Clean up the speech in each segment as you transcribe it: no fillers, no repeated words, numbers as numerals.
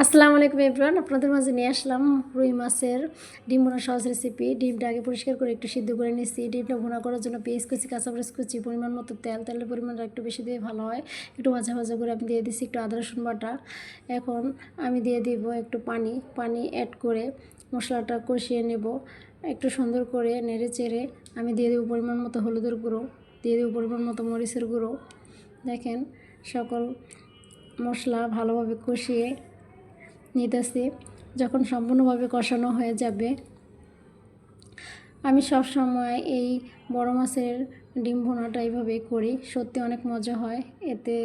আসসালামু আলাইকুম এভরিওয়ান, আপনাদের মাঝে নিয়ে আসলাম রুই মাছের ডিম ভুনা সহজ রেসিপি। ডিমটা আগে পরিষ্কার করে একটু সিদ্ধ করে নিচ্ছি। ডিমটা ভুনা করার জন্য পেঁয়াজ কুচি, কাঁচামরিচ কুচি, পরিমাণ মতো তেলের পরিমাণটা একটু বেশি দিয়ে ভালো হয়। একটু ভাজা ভাজা করে আমি দিয়ে দিচ্ছি একটু আদা রসুন বাটা। এখন আমি দিয়ে দিব একটু পানি অ্যাড করে মশলাটা কষিয়ে নেব। একটু সুন্দর করে নেড়ে চেড়ে আমি দিয়ে দেবো পরিমাণ মতো হলুদের গুঁড়ো, দিয়ে দেবো পরিমাণ মতো মরিচের গুঁড়ো। দেখেন সকল মশলা ভালোভাবে কষিয়ে নিতেছি। যখন সম্পূর্ণভাবে কষানো হয়ে যাবে, আমি সব সময় এই বড় মাছের ডিম ভুনাটা এইভাবেই করি। সত্যি অনেক মজা হয়, এতে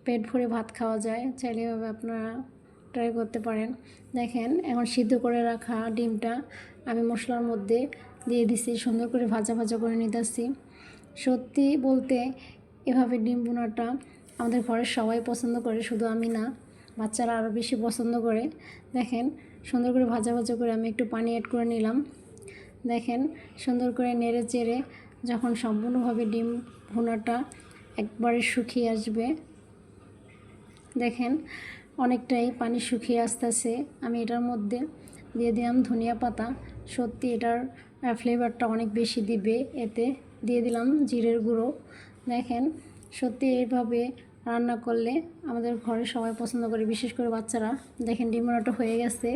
পেট ভরে ভাত খাওয়া যায়। চাইলে এভাবে আপনারা ট্রাই করতে পারেন। দেখেন এখন সিদ্ধ করে রাখা ডিমটা আমি মশলার মধ্যে দিয়ে দিছি, সুন্দর করে ভাজা ভাজা করে নিতেছি। সত্যি বলতে এভাবে ডিম ভুনাটা আমাদের ঘরের সবাই পছন্দ করে, শুধু আমি না, বাচ্চারা আরও বেশি পছন্দ করে। দেখেন সুন্দর করে ভাজা ভাজা করে আমি একটু পানি অ্যাড করে নিলাম। দেখেন সুন্দর করে নেড়ে চেড়ে যখন সম্পূর্ণভাবে ডিম ভুনাটা একবারে শুকিয়ে আসবে, দেখেন অনেকটাই পানি শুকিয়ে আসতেছে, আমি এটার মধ্যে দিয়ে দিলাম ধনিয়া পাতা। সত্যি এটার ফ্লেভারটা অনেক বেশি দিবে। এতে দিয়ে দিলাম জিরের গুঁড়ো। দেখেন সত্যি এইভাবে রান্না করলে আমাদের ঘরে সবাই পছন্দ করে, বিশেষ করে বাচ্চারা। দেখেন ডিম ভুনাটা হয়ে গেছে।